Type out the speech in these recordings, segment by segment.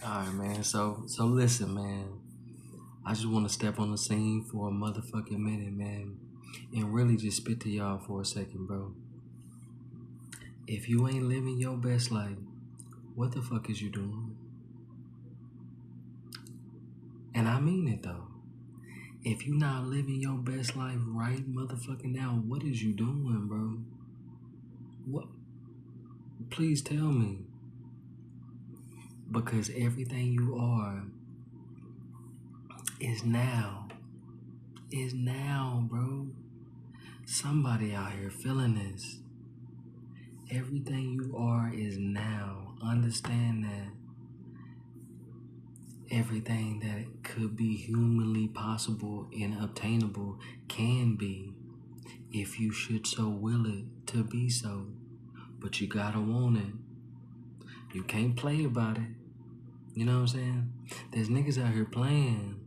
Alright, man. So listen, man. I just want to step on the scene for a motherfucking minute, man, and really just spit to y'all for a second, bro. If you ain't living your best life, what the fuck is you doing? And I mean it though. If you not living your best life right motherfucking now, what is you doing, bro? What? Please tell me. Because everything you are is now. Is now, bro. Somebody out here feeling this. Everything you are is now. Understand that. Everything that could be humanly possible and obtainable can be if you should so will it to be so. But you gotta want it. You can't play about it. You know what I'm saying? There's niggas out here playing,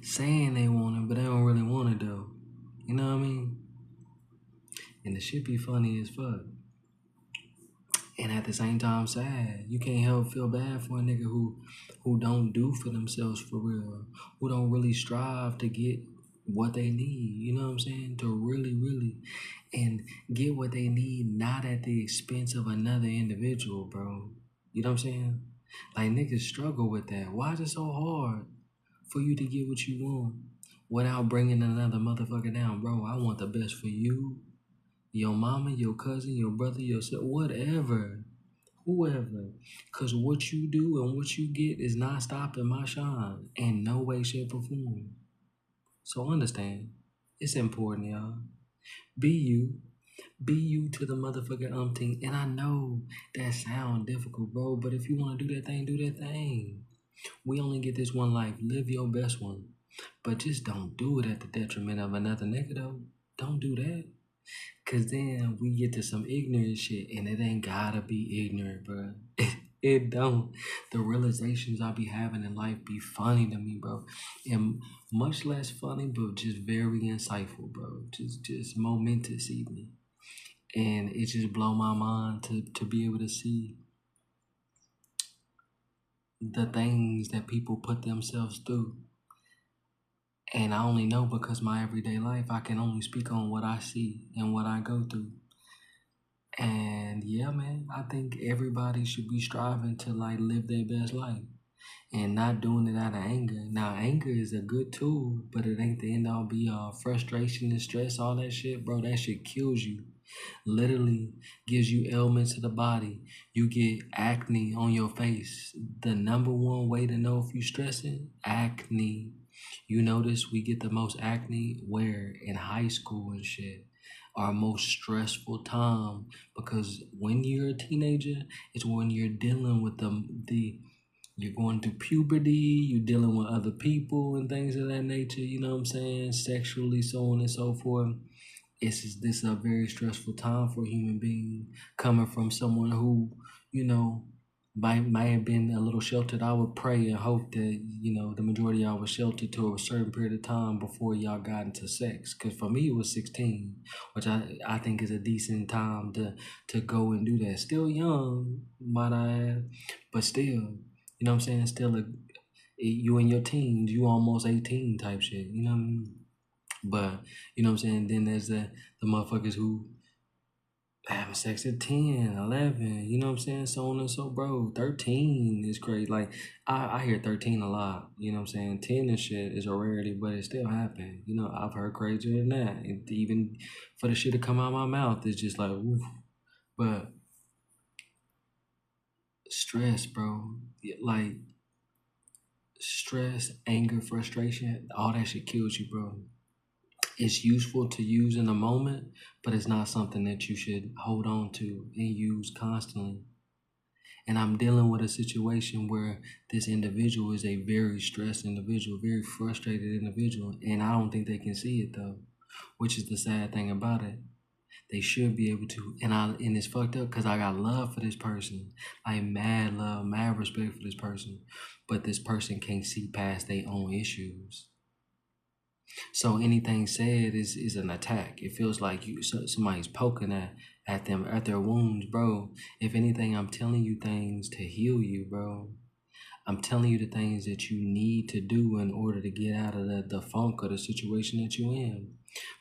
saying they want it, but they don't really want it though. You know what I mean? And the shit be funny as fuck. And at the same time sad. You can't help feel bad for a nigga who don't do for themselves for real. Who don't really strive to get what they need. You know what I'm saying? To really and get what they need, not at the expense of another individual, bro. You know what I'm saying? Like niggas struggle with that. Why is it so hard for you to get what you want without bringing another motherfucker down, bro? I want the best for you, your mama, your cousin, your brother, your sister, whatever, whoever. Cause what you do and what you get is not stopping my shine in no way, shape, or form. So understand, it's important, y'all. Be you. Be you to the motherfucking umpteen. And I know that sound difficult, bro. But if you want to do that thing, do that thing. We only get this one life. Live your best one. But just don't do it at the detriment of another nigga, though. Don't do that. Cause then we get to some ignorant shit, and it ain't gotta be ignorant, bro. It don't. The realizations I be having in life be funny to me, bro, and much less funny, but just very insightful, bro. Just momentous even, and it just blow my mind to be able to see the things that people put themselves through. And I only know because my everyday life, I can only speak on what I see and what I go through. And yeah, man, I think everybody should be striving to like live their best life and not doing it out of anger. Now, anger is a good tool, but it ain't the end all be all. Frustration and stress, all that shit, bro, that shit kills you. Literally gives you ailments to the body. You get acne on your face. The number one way to know if you stressing, acne. You notice we get the most acne where in high school and shit. Our most stressful time, because when you're a teenager, it's when you're dealing with the you're going through puberty, you're dealing with other people and things of that nature, you know what I'm saying? Sexually, so on and so forth. This is a very stressful time for a human being coming from someone who, you know, might have been a little sheltered. I would pray and hope that, you know, the majority of y'all was sheltered to a certain period of time before y'all got into sex. Cause for me it was 16, which I think is a decent time to go and do that. Still young, might I add, but still, you know what I'm saying? Still you in your teens, you almost 18 type shit, you know what I mean? But you know what I'm saying? Then there's the motherfuckers who having sex at 10, 11, you know what I'm saying? So on and so, bro. 13 is crazy. Like, I hear 13 a lot, you know what I'm saying? 10 and shit is a rarity, but it still happen. You know, I've heard crazier than that. Even for the shit to come out of my mouth, it's just like, oof. But stress, bro. Like, stress, anger, frustration, all that shit kills you, bro. It's useful to use in a moment, but it's not something that you should hold on to and use constantly. And I'm dealing with a situation where this individual is a very stressed individual, very frustrated individual, and I don't think they can see it though, which is the sad thing about it. They should be able to, and it's fucked up because I got love for this person, like mad love, mad respect for this person, but this person can't see past their own issues. So anything said is an attack. It feels like somebody's poking at them at their wounds, bro. If anything, I'm telling you things to heal you, bro. I'm telling you the things that you need to do in order to get out of the funk or the situation that you're in.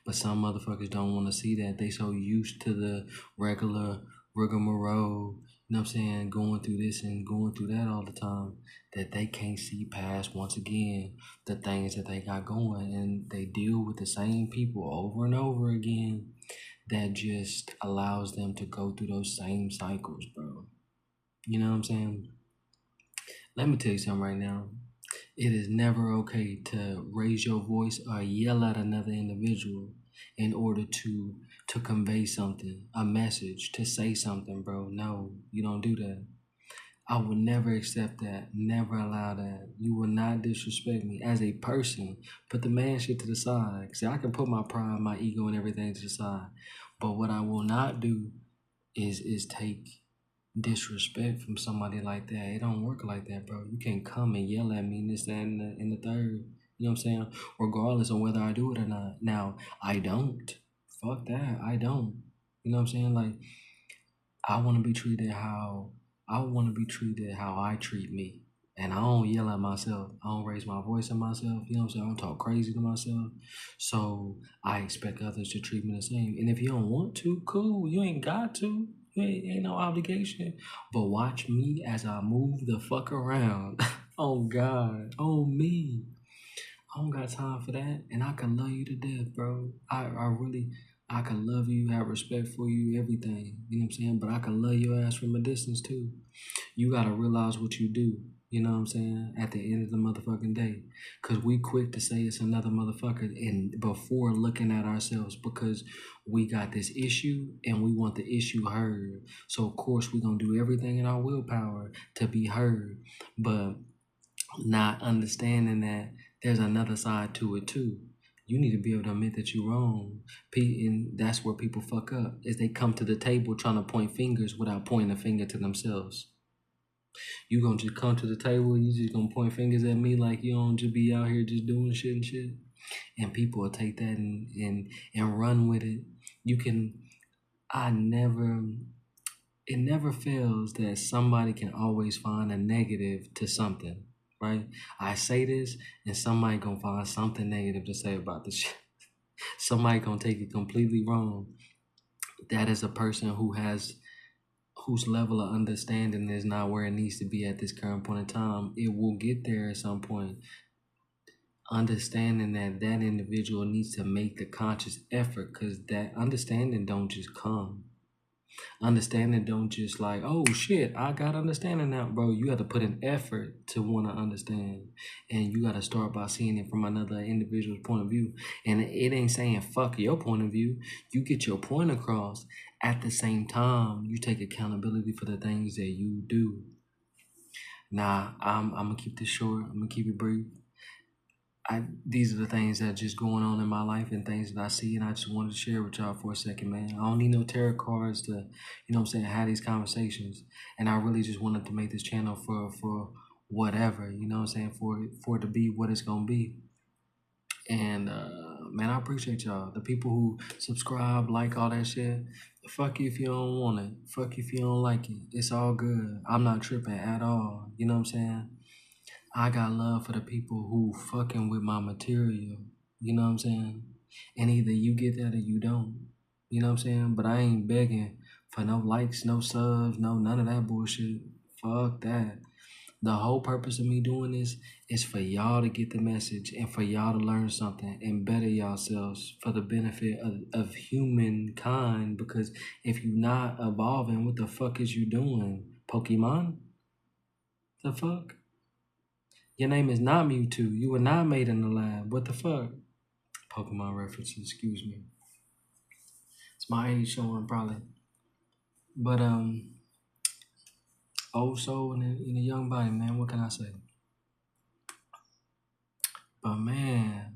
But some motherfuckers don't want to see that. They so used to the regular rigmarole, you know what I'm saying, going through this and going through that all the time, that they can't see past, once again, the things that they got going. And they deal with the same people over and over again. That just allows them to go through those same cycles, bro. You know what I'm saying? Let me tell you something right now. It is never okay to raise your voice or yell at another individual in order to convey something, a message, to say something, bro. No, you don't do that. I will never accept that. Never allow that. You will not disrespect me as a person. Put the man shit to the side. See, I can put my pride, my ego, and everything to the side. But what I will not do is take disrespect from somebody like that. It don't work like that, bro. You can't come and yell at me and this, that, and the third. You know what I'm saying? Regardless of whether I do it or not. Now, I don't. Fuck that. I don't. You know what I'm saying? Like, I want to be treated how I treat me. And I don't yell at myself. I don't raise my voice at myself. You know what I'm saying? I don't talk crazy to myself. So I expect others to treat me the same. And if you don't want to, cool. You ain't got to. Ain't no obligation. But watch me as I move the fuck around. Oh God. Oh me. I don't got time for that. And I can love you to death, bro. I can love you, have respect for you, everything. You know what I'm saying? But I can love your ass from a distance too. You gotta realize what you do. You know what I'm saying? At the end of the motherfucking day. Cause we quick to say it's another motherfucker and before looking at ourselves, because we got this issue and we want the issue heard. So of course we're gonna do everything in our willpower to be heard. But not understanding that there's another side to it too. You need to be able to admit that you're wrong. And that's where people fuck up, is they come to the table trying to point fingers without pointing a finger to themselves. You gonna just come to the table, you just gonna point fingers at me like you don't just be out here just doing shit and shit. And people will take that and run with it. It never fails that somebody can always find a negative to something, right? I say this and somebody gonna find something negative to say about this shit. Somebody gonna take it completely wrong. That is a person whose level of understanding is not where it needs to be at this current point in time. It will get there at some point. Understanding that individual needs to make the conscious effort, because that understanding don't just come. Understanding don't just like, oh shit, I got understanding now, bro. You have to put an effort to want to understand, and you got to start by seeing it from another individual's point of view. And it ain't saying fuck your point of view. You get your point across. At the same time, you take accountability for the things that you do. Nah, I'm gonna keep this short. I'm gonna keep it brief. These are the things that are just going on in my life and things that I see, and I just wanted to share with y'all for a second, man. I don't need no tarot cards to, you know what I'm saying, have these conversations. And I really just wanted to make this channel for whatever, you know what I'm saying, for it to be what it's gonna be. And man, I appreciate y'all. The people who subscribe, like all that shit. Fuck you if you don't want it. Fuck you if you don't like it. It's all good. I'm not tripping at all. You know what I'm saying? I got love for the people who fucking with my material. You know what I'm saying? And either you get that or you don't. You know what I'm saying? But I ain't begging for no likes, no subs, no none of that bullshit. Fuck that. The whole purpose of me doing this is for y'all to get the message and for y'all to learn something and better yourselves for the benefit of humankind. Because if you're not evolving, what the fuck is you doing? Pokemon? The fuck? Your name is not Mewtwo. You were not made in the lab. What the fuck? Pokemon references, excuse me. It's my age showing probably. But old soul in a young body, man. What can I say? But man,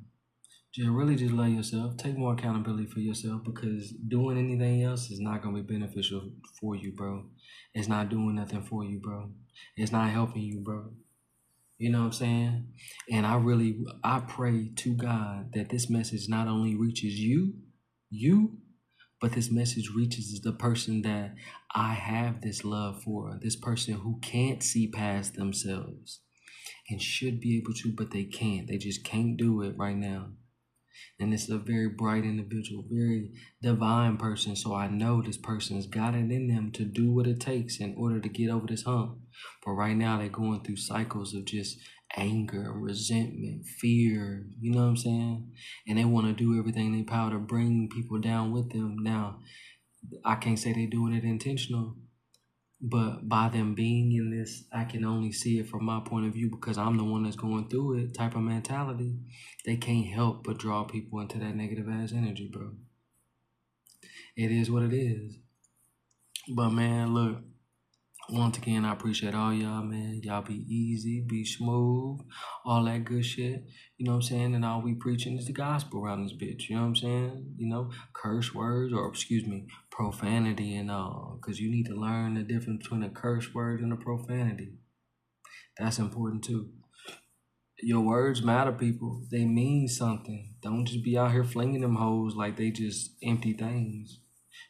just really just love yourself. Take more accountability for yourself, because doing anything else is not gonna be beneficial for you, bro. It's not doing nothing for you, bro. It's not helping you, bro. You know what I'm saying? And I pray to God that this message not only reaches you, But this message reaches the person that I have this love for, this person who can't see past themselves and should be able to, but they can't. They just can't do it right now. And it's a very bright individual, very divine person. So I know this person's got it in them to do what it takes in order to get over this hump. But right now they're going through cycles of just anger, resentment, fear, you know what I'm saying? And they want to do everything in their power to bring people down with them. Now, I can't say they're doing it intentional, but by them being in this, I can only see it from my point of view because I'm the one that's going through it type of mentality. They can't help but draw people into that negative ass energy, bro. It is what it is. But man, look, once again, I appreciate all y'all, man. Y'all be easy, be smooth, all that good shit. You know what I'm saying? And all we preaching is the gospel around this bitch. You know what I'm saying? You know, curse words or, profanity and all. Because you need to learn the difference between a curse word and a profanity. That's important too. Your words matter, people. They mean something. Don't just be out here flinging them hoes like they just empty things.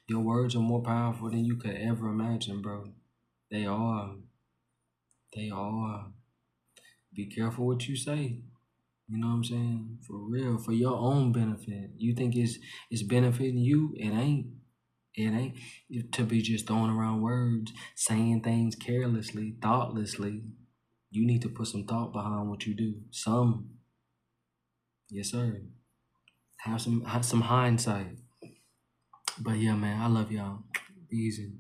Your words are more powerful than you could ever imagine, bro. They are. They are. Be careful what you say. You know what I'm saying? For real, for your own benefit. You think it's benefiting you? It ain't. It ain't. To be just throwing around words, saying things carelessly, thoughtlessly. You need to put some thought behind what you do. Some. Yes, sir. Have some hindsight. But yeah, man, I love y'all. Be easy.